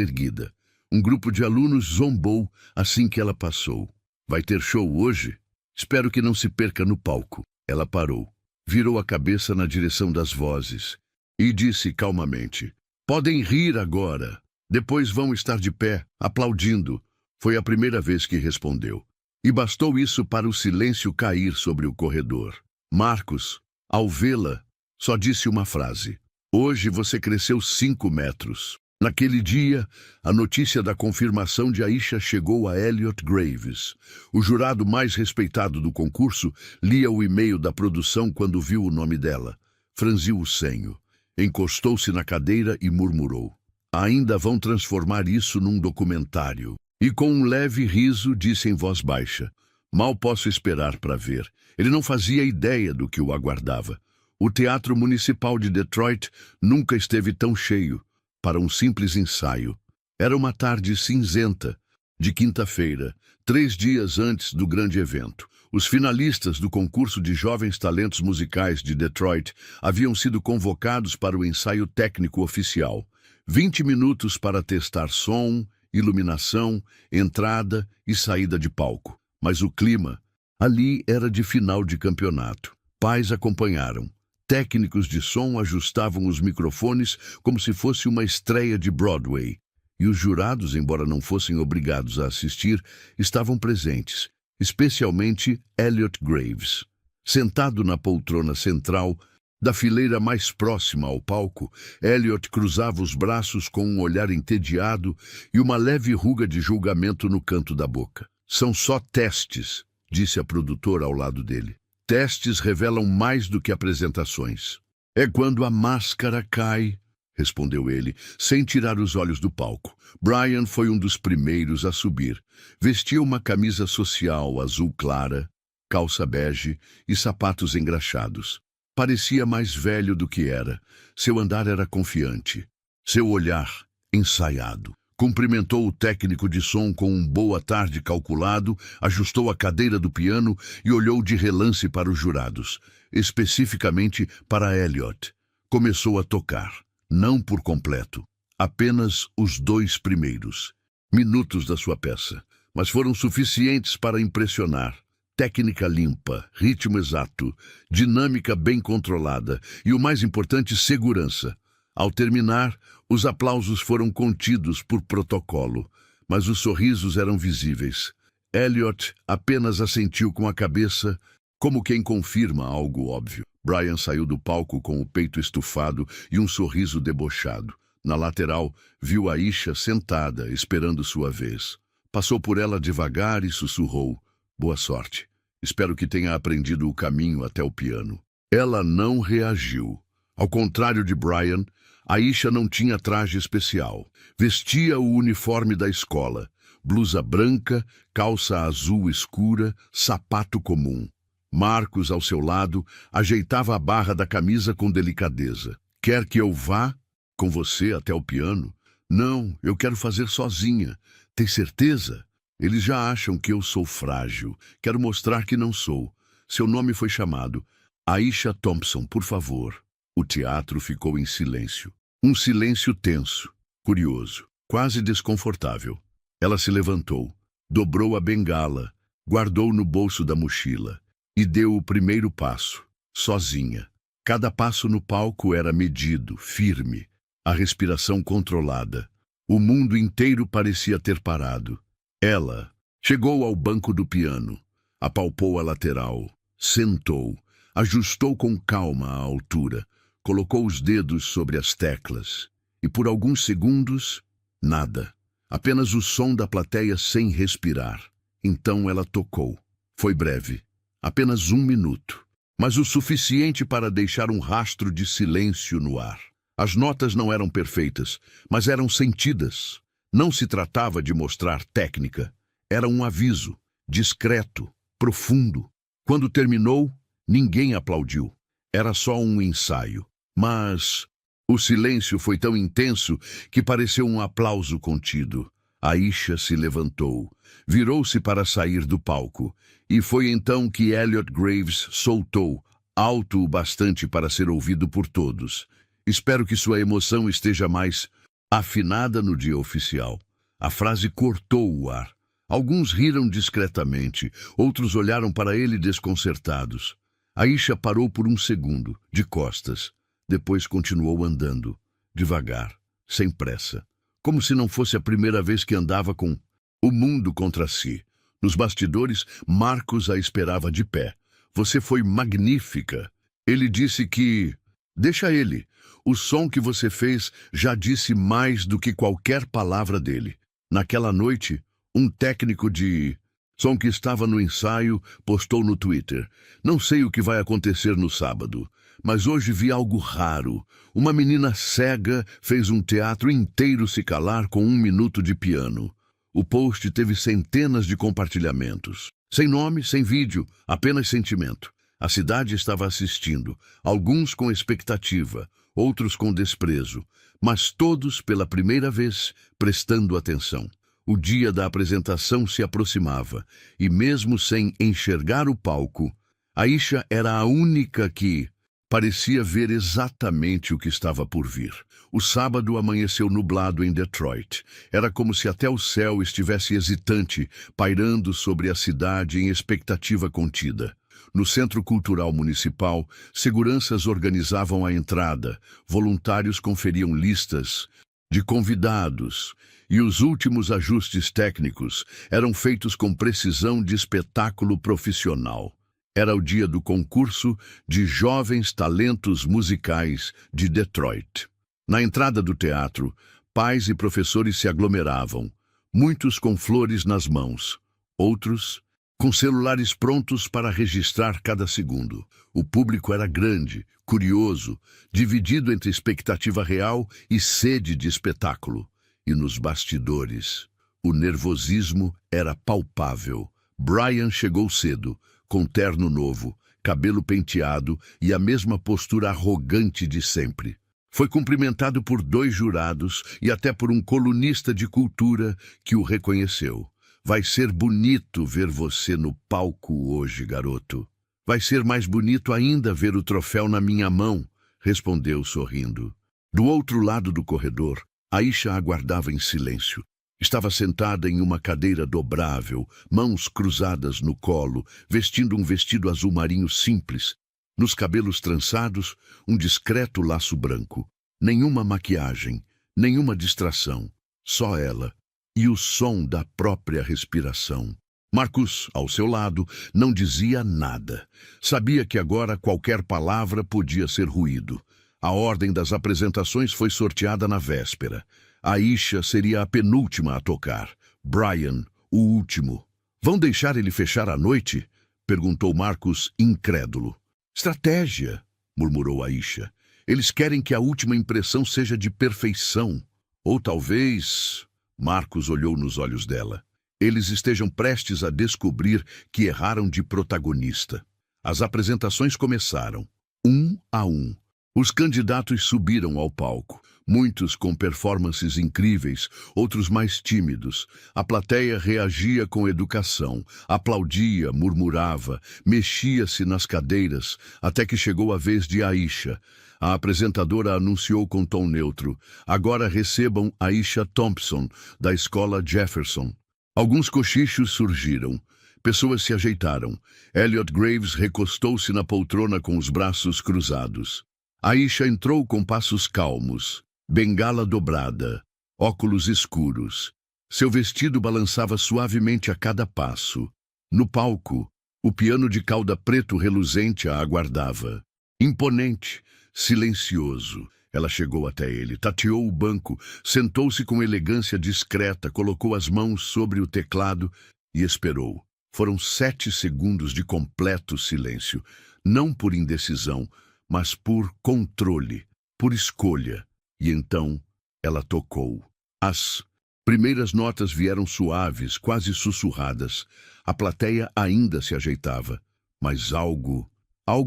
erguida. Um grupo de alunos zombou assim que ela passou. "Vai ter show hoje? Espero que não se perca no palco." Ela parou, virou a cabeça na direção das vozes e disse calmamente: "Podem rir agora. Depois vão estar de pé, aplaudindo." Foi a primeira vez que respondeu. E bastou isso para o silêncio cair sobre o corredor. Marcos, ao vê-la, só disse uma frase: "Hoje você cresceu 5 metros." Naquele dia, a notícia da confirmação de Aisha chegou a Elliot Graves. O jurado mais respeitado do concurso lia o e-mail da produção quando viu o nome dela. Franziu o senho, encostou-se na cadeira e murmurou: "Ainda vão transformar isso num documentário." E com um leve riso disse em voz baixa: "Mal posso esperar para ver." Ele não fazia ideia do que o aguardava. O Teatro Municipal de Detroit nunca esteve tão cheio para um simples ensaio. Era uma tarde cinzenta, de quinta-feira, 3 dias antes do grande evento. Os finalistas do concurso de jovens talentos musicais de Detroit haviam sido convocados para o ensaio técnico oficial. 20 minutos para testar som, iluminação, entrada e saída de palco. Mas o clima ali era de final de campeonato. Pais acompanharam. Técnicos de som ajustavam os microfones como se fosse uma estreia de Broadway. E os jurados, embora não fossem obrigados a assistir, estavam presentes, especialmente Elliot Graves. Sentado na poltrona central, da fileira mais próxima ao palco, Elliot cruzava os braços com um olhar entediado e uma leve ruga de julgamento no canto da boca. São só testes, disse a produtora ao lado dele. Testes revelam mais do que apresentações. É quando a máscara cai, respondeu ele, sem tirar os olhos do palco. Brian foi um dos primeiros a subir. Vestia uma camisa social azul clara, calça bege e sapatos engraxados. Parecia mais velho do que era. Seu andar era confiante. Seu olhar, ensaiado. Cumprimentou o técnico de som com um boa tarde calculado, ajustou a cadeira do piano e olhou de relance para os jurados, especificamente para Elliot. Começou a tocar, não por completo, apenas os 2 primeiros minutos da sua peça, mas foram suficientes para impressionar. Técnica limpa, ritmo exato, dinâmica bem controlada e, o mais importante, segurança. Ao terminar, os aplausos foram contidos por protocolo, mas os sorrisos eram visíveis. Elliot apenas assentiu com a cabeça, como quem confirma algo óbvio. Brian saiu do palco com o peito estufado e um sorriso debochado. Na lateral, viu Aisha sentada, esperando sua vez. Passou por ela devagar e sussurrou: "Boa sorte. Espero que tenha aprendido o caminho até o piano." Ela não reagiu. Ao contrário de Brian, Aisha não tinha traje especial. Vestia o uniforme da escola. Blusa branca, calça azul escura, sapato comum. Marcos, ao seu lado, ajeitava a barra da camisa com delicadeza. "Quer que eu vá com você até o piano?" "Não, eu quero fazer sozinha." "Tem certeza?" "Eles já acham que eu sou frágil. Quero mostrar que não sou." Seu nome foi chamado. "Aisha Thompson, por favor." O teatro ficou em silêncio. Um silêncio tenso, curioso, quase desconfortável. Ela se levantou, dobrou a bengala, guardou no bolso da mochila e deu o primeiro passo, sozinha. Cada passo no palco era medido, firme, a respiração controlada. O mundo inteiro parecia ter parado. Ela chegou ao banco do piano, apalpou a lateral, sentou, ajustou com calma a altura, colocou os dedos sobre as teclas e por alguns segundos, nada. Apenas o som da plateia sem respirar. Então ela tocou. Foi breve, apenas 1 minuto, mas o suficiente para deixar um rastro de silêncio no ar. As notas não eram perfeitas, mas eram sentidas. Não se tratava de mostrar técnica. Era um aviso, discreto, profundo. Quando terminou, ninguém aplaudiu. Era só um ensaio. Mas o silêncio foi tão intenso que pareceu um aplauso contido. Aisha se levantou, virou-se para sair do palco, e foi então que Elliot Graves soltou, alto o bastante para ser ouvido por todos: "Espero que sua emoção esteja mais afinada no dia oficial." A frase cortou o ar. Alguns riram discretamente, outros olharam para ele desconcertados. Aisha parou por um segundo, de costas. Depois continuou andando, devagar, sem pressa, como se não fosse a primeira vez que andava com o mundo contra si. Nos bastidores, Marcos a esperava de pé. "Você foi magnífica." Ele disse que... "Deixa ele. O som que você fez já disse mais do que qualquer palavra dele." Naquela noite, um técnico de som que estava no ensaio postou no Twitter: "Não sei o que vai acontecer no sábado, mas hoje vi algo raro. Uma menina cega fez um teatro inteiro se calar com 1 minuto de piano." O post teve centenas de compartilhamentos. Sem nome, sem vídeo, apenas sentimento. A cidade estava assistindo, alguns com expectativa, outros com desprezo, mas todos, pela primeira vez, prestando atenção. O dia da apresentação se aproximava, e mesmo sem enxergar o palco, Aisha era a única que parecia ver exatamente o que estava por vir. O sábado amanheceu nublado em Detroit. Era como se até o céu estivesse hesitante, pairando sobre a cidade em expectativa contida. No Centro Cultural Municipal, seguranças organizavam a entrada, voluntários conferiam listas de convidados, e os últimos ajustes técnicos eram feitos com precisão de espetáculo profissional. Era o dia do concurso de jovens talentos musicais de Detroit. Na entrada do teatro, pais e professores se aglomeravam, muitos com flores nas mãos, outros com celulares prontos para registrar cada segundo. O público era grande, curioso, dividido entre expectativa real e sede de espetáculo. E nos bastidores, o nervosismo era palpável. Brian chegou cedo, com terno novo, cabelo penteado e a mesma postura arrogante de sempre. Foi cumprimentado por 2 jurados e até por um colunista de cultura que o reconheceu. Vai ser bonito ver você no palco hoje, garoto. Vai ser mais bonito ainda ver o troféu na minha mão, respondeu sorrindo. Do outro lado do corredor, Aisha aguardava em silêncio. Estava sentada em uma cadeira dobrável, mãos cruzadas no colo, vestindo um vestido azul marinho simples. Nos cabelos trançados, um discreto laço branco. Nenhuma maquiagem, nenhuma distração. Só ela. E o som da própria respiração. Marcus, ao seu lado, não dizia nada. Sabia que agora qualquer palavra podia ser ruído. A ordem das apresentações foi sorteada na véspera. Aisha seria a penúltima a tocar. Brian, o último. Vão deixar ele fechar a noite? Perguntou Marcus, incrédulo. Estratégia, murmurou Aisha. Eles querem que a última impressão seja de perfeição. Ou talvez... Marcus olhou nos olhos dela. Eles estejam prestes a descobrir que erraram de protagonista. As apresentações começaram, um a um. Os candidatos subiram ao palco, muitos com performances incríveis, outros mais tímidos. A plateia reagia com educação, aplaudia, murmurava, mexia-se nas cadeiras, até que chegou a vez de Aisha. A apresentadora anunciou com tom neutro: agora recebam Aisha Thompson, da escola Jefferson. Alguns cochichos surgiram. Pessoas se ajeitaram. Elliot Graves recostou-se na poltrona com os braços cruzados. Aisha entrou com passos calmos, bengala dobrada, óculos escuros. Seu vestido balançava suavemente a cada passo. No palco, o piano de cauda preto reluzente a aguardava. Imponente, silencioso. Ela chegou até ele, tateou o banco, sentou-se com elegância discreta, colocou as mãos sobre o teclado e esperou. Foram 7 segundos de completo silêncio, não por indecisão, mas por controle, por escolha. E então ela tocou. As primeiras notas vieram suaves, quase sussurradas. A plateia ainda se ajeitava, mas algo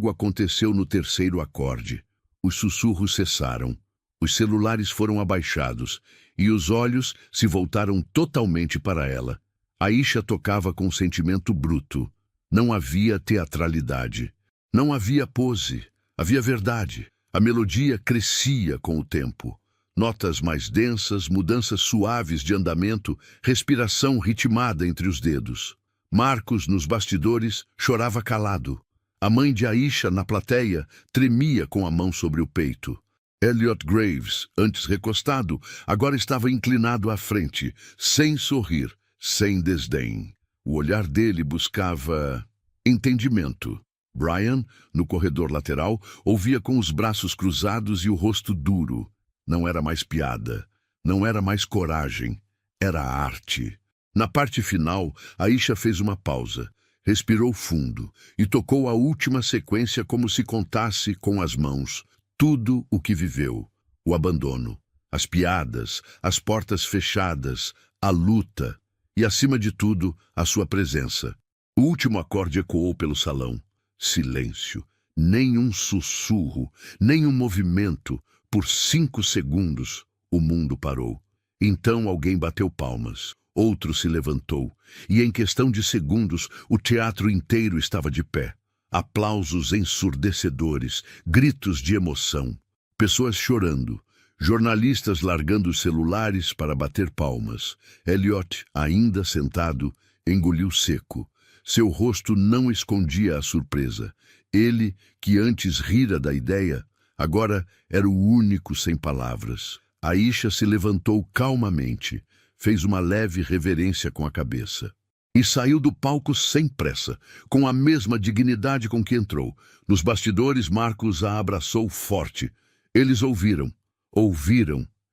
aconteceu no terceiro acorde. Os sussurros cessaram, os celulares foram abaixados e os olhos se voltaram totalmente para ela. Aisha tocava com sentimento bruto. Não havia teatralidade, não havia pose, havia verdade. A melodia crescia com o tempo. Notas mais densas, mudanças suaves de andamento, respiração ritmada entre os dedos. Marcus, nos bastidores, chorava calado. A mãe de Aisha, na plateia, tremia com a mão sobre o peito. Elliot Graves, antes recostado, agora estava inclinado à frente, sem sorrir, sem desdém. O olhar dele buscava entendimento. Brian, no corredor lateral, ouvia com os braços cruzados e o rosto duro. Não era mais piada, não era mais coragem, era arte. Na parte final, Aisha fez uma pausa. Respirou fundo e tocou a última sequência como se contasse com as mãos tudo o que viveu, o abandono, as piadas, as portas fechadas, a luta e, acima de tudo, a sua presença. O último acorde ecoou pelo salão. Silêncio, nem um sussurro, nem um movimento. Por 5 segundos, o mundo parou. Então alguém bateu palmas. Outro se levantou, e em questão de segundos o teatro inteiro estava de pé. Aplausos ensurdecedores, gritos de emoção, pessoas chorando, jornalistas largando os celulares para bater palmas. Elliot, ainda sentado, engoliu seco. Seu rosto não escondia a surpresa. Ele, que antes rira da ideia, agora era o único sem palavras. Aisha se levantou calmamente. Fez uma leve reverência com a cabeça. e saiu do palco sem pressa, com a mesma dignidade com que entrou. Nos bastidores, Marcus a abraçou forte. Eles ouviram,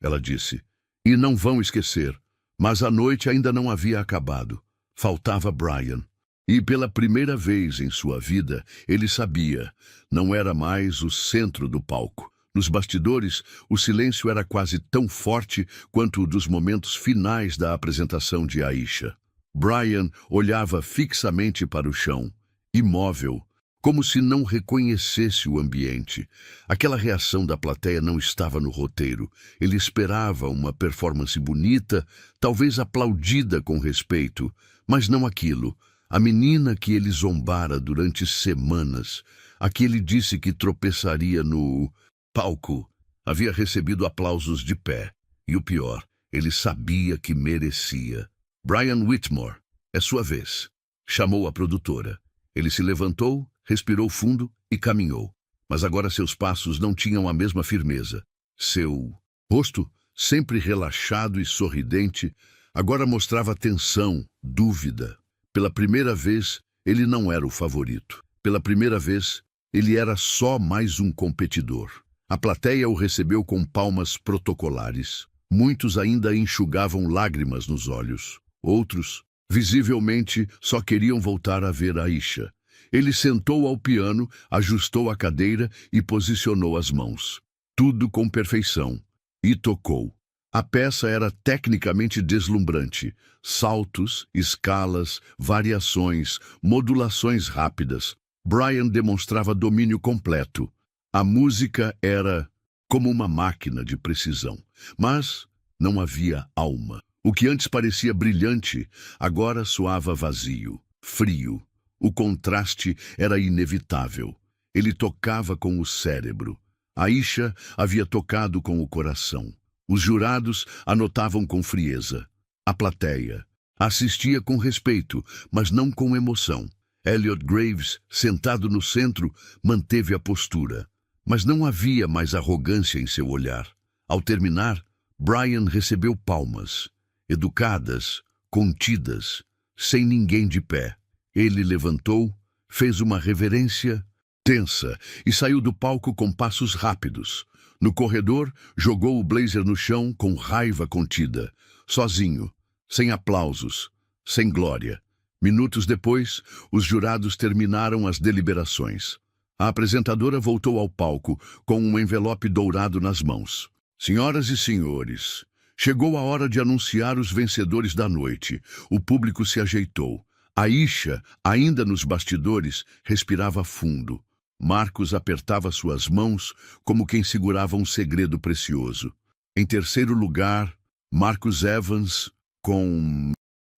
ela disse, e não vão esquecer. Mas a noite ainda não havia acabado. Faltava Brian. E pela primeira vez em sua vida, ele sabia, não era mais o centro do palco. Nos bastidores, o silêncio era quase tão forte quanto o dos momentos finais da apresentação de Aisha. Brian olhava fixamente para o chão, imóvel, como se não reconhecesse o ambiente. Aquela reação da plateia não estava no roteiro. Ele esperava uma performance bonita, talvez aplaudida com respeito, mas não aquilo. A menina que ele zombara durante semanas, a que ele disse que tropeçaria no palco, havia recebido aplausos de pé. E o pior, ele sabia que merecia. Brian Whitmore, é sua vez, chamou a produtora. Ele se levantou, respirou fundo e caminhou. Mas agora seus passos não tinham a mesma firmeza. Seu rosto, sempre relaxado e sorridente, agora mostrava tensão, dúvida. Pela primeira vez, ele não era o favorito. Pela primeira vez, ele era só mais um competidor. A plateia o recebeu com palmas protocolares. Muitos ainda enxugavam lágrimas nos olhos. Outros, visivelmente, só queriam voltar a ver Aisha. Ele sentou ao piano, ajustou a cadeira e posicionou as mãos. Tudo com perfeição. E tocou. A peça era tecnicamente deslumbrante. Saltos, escalas, variações, modulações rápidas. Brian demonstrava domínio completo. A música era como uma máquina de precisão. Mas não havia alma. O que antes parecia brilhante, agora soava vazio, frio. O contraste era inevitável. Ele tocava com o cérebro. Aisha havia tocado com o coração. Os jurados anotavam com frieza. A plateia assistia com respeito, mas não com emoção. Elliot Graves, sentado no centro, manteve a postura. Mas não havia mais arrogância em seu olhar. Ao terminar, Brian recebeu palmas. Educadas, contidas, sem ninguém de pé. Ele levantou, fez uma reverência tensa e saiu do palco com passos rápidos. No corredor, jogou o blazer no chão com raiva contida. Sozinho, sem aplausos, sem glória. Minutos depois, os jurados terminaram as deliberações. A apresentadora voltou ao palco com um envelope dourado nas mãos. Senhoras e senhores, chegou a hora de anunciar os vencedores da noite. O público se ajeitou. Aisha, ainda nos bastidores, respirava fundo. Marcus apertava suas mãos como quem segurava um segredo precioso. Em terceiro lugar, Marcus Evans, com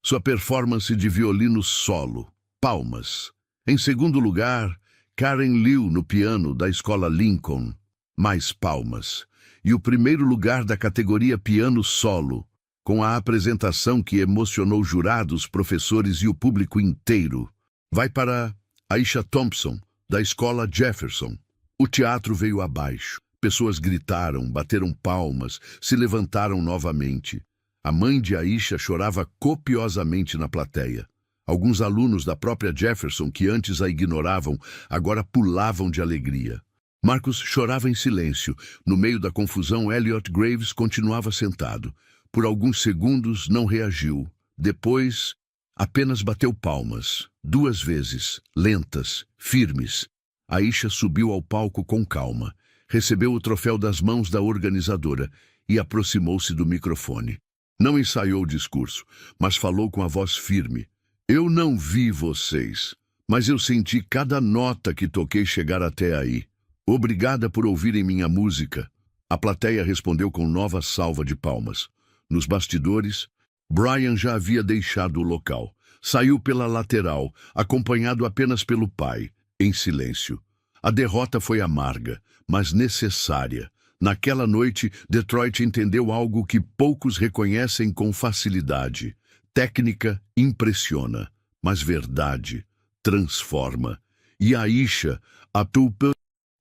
sua performance de violino solo. Palmas. Em segundo lugar, Karen Liu no piano da Escola Lincoln. Mais palmas. E o primeiro lugar da categoria piano solo, com a apresentação que emocionou jurados, professores e o público inteiro, vai para Aisha Thompson, da Escola Jefferson. O teatro veio abaixo. Pessoas gritaram, bateram palmas, se levantaram novamente. A mãe de Aisha chorava copiosamente na plateia. Alguns alunos da própria Jefferson, que antes a ignoravam, agora pulavam de alegria. Marcus chorava em silêncio. No meio da confusão, Elliot Graves continuava sentado. Por alguns segundos não reagiu. Depois, apenas bateu palmas. 2 vezes, lentas, firmes. Aisha subiu ao palco com calma. Recebeu o troféu das mãos da organizadora e aproximou-se do microfone. Não ensaiou o discurso, mas falou com a voz firme. Eu não vi vocês, mas eu senti cada nota que toquei chegar até aí. Obrigada por ouvirem minha música. A plateia respondeu com nova salva de palmas. Nos bastidores, Brian já havia deixado o local. Saiu pela lateral, acompanhado apenas pelo pai, em silêncio. A derrota foi amarga, mas necessária. Naquela noite, Detroit entendeu algo que poucos reconhecem com facilidade. Técnica impressiona, mas verdade transforma. E Aisha, a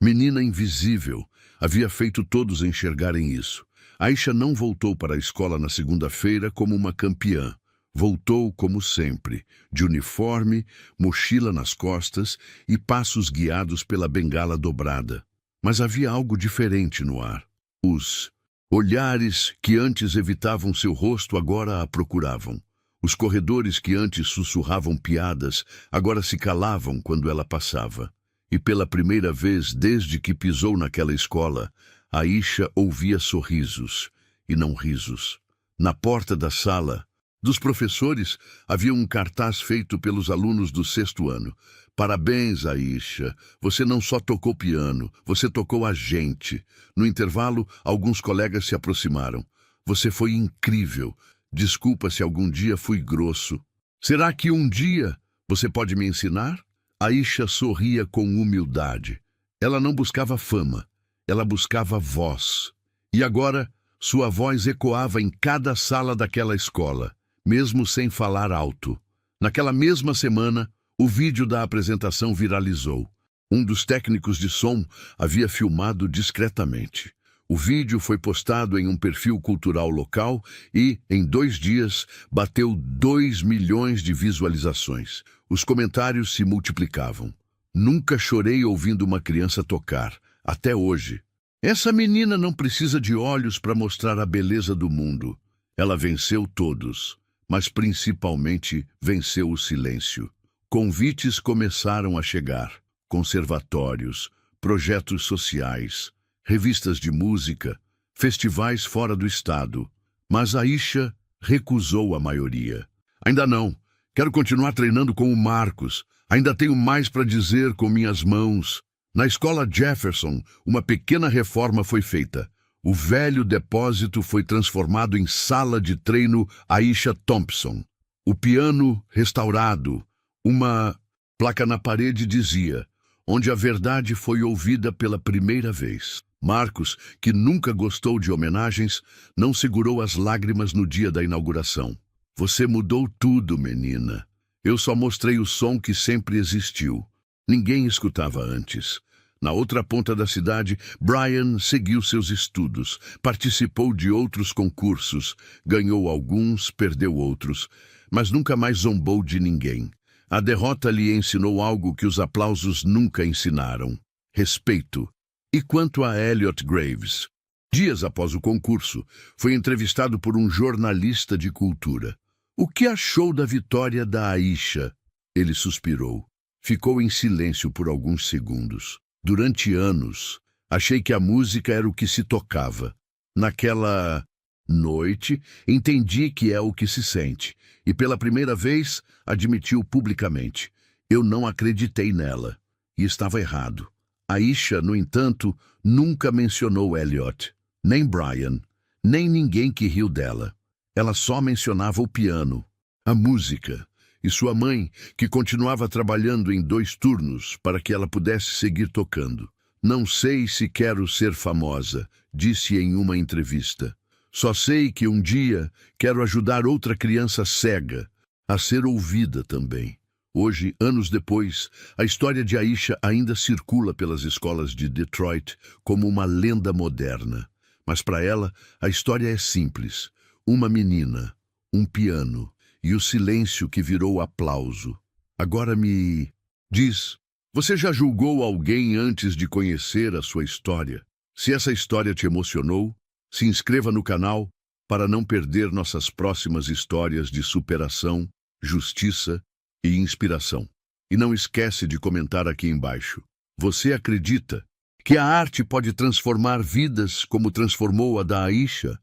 menina invisível, havia feito todos enxergarem isso. Aisha não voltou para a escola na segunda-feira como uma campeã. Voltou como sempre, de uniforme, mochila nas costas e passos guiados pela bengala dobrada. Mas havia algo diferente no ar. Os olhares que antes evitavam seu rosto agora a procuravam. Os corredores que antes sussurravam piadas agora se calavam quando ela passava. E pela primeira vez desde que pisou naquela escola, Aisha ouvia sorrisos e não risos. Na porta da sala dos professores havia um cartaz feito pelos alunos do 6º ano. Parabéns, Aisha. Você não só tocou piano, você tocou a gente. No intervalo, alguns colegas se aproximaram. Você foi incrível. Desculpa se algum dia fui grosso. Será que um dia você pode me ensinar? Aisha sorria com humildade. Ela não buscava fama, ela buscava voz. E agora, sua voz ecoava em cada sala daquela escola, mesmo sem falar alto. Naquela mesma semana, o vídeo da apresentação viralizou. Um dos técnicos de som havia filmado discretamente. O vídeo foi postado em um perfil cultural local e, em 2 dias, bateu 2 milhões de visualizações. Os comentários se multiplicavam. Nunca chorei ouvindo uma criança tocar, até hoje. Essa menina não precisa de olhos para mostrar a beleza do mundo. Ela venceu todos, mas principalmente venceu o silêncio. Convites começaram a chegar. Conservatórios, projetos sociais, revistas de música, festivais fora do estado. Mas Aisha recusou a maioria. Ainda não. Quero continuar treinando com o Marcos. Ainda tenho mais para dizer com minhas mãos. Na escola Jefferson, uma pequena reforma foi feita. O velho depósito foi transformado em sala de treino Aisha Thompson. O piano restaurado. Uma placa na parede dizia: onde a verdade foi ouvida pela primeira vez. Marcos, que nunca gostou de homenagens, não segurou as lágrimas no dia da inauguração. Você mudou tudo, menina. Eu só mostrei o som que sempre existiu. Ninguém escutava antes. Na outra ponta da cidade, Brian seguiu seus estudos, participou de outros concursos, ganhou alguns, perdeu outros, mas nunca mais zombou de ninguém. A derrota lhe ensinou algo que os aplausos nunca ensinaram: respeito. E quanto a Elliot Graves? Dias após o concurso, foi entrevistado por um jornalista de cultura. O que achou da vitória da Aisha? Ele suspirou. Ficou em silêncio por alguns segundos. Durante anos, achei que a música era o que se tocava. Naquela noite, entendi que é o que se sente. E pela primeira vez, admitiu publicamente: eu não acreditei nela. E estava errado. Aisha, no entanto, nunca mencionou Elliot, nem Brian, nem ninguém que riu dela. Ela só mencionava o piano, a música, e sua mãe, que continuava trabalhando em 2 turnos para que ela pudesse seguir tocando. Não sei se quero ser famosa, disse em uma entrevista. Só sei que um dia quero ajudar outra criança cega a ser ouvida também. Hoje, anos depois, a história de Aisha ainda circula pelas escolas de Detroit como uma lenda moderna. Mas para ela, a história é simples. Uma menina, um piano e o silêncio que virou aplauso. Agora me diz, você já julgou alguém antes de conhecer a sua história? Se essa história te emocionou, se inscreva no canal para não perder nossas próximas histórias de superação, justiça e inspiração. E não esquece de comentar aqui embaixo. Você acredita que a arte pode transformar vidas como transformou a da Aisha?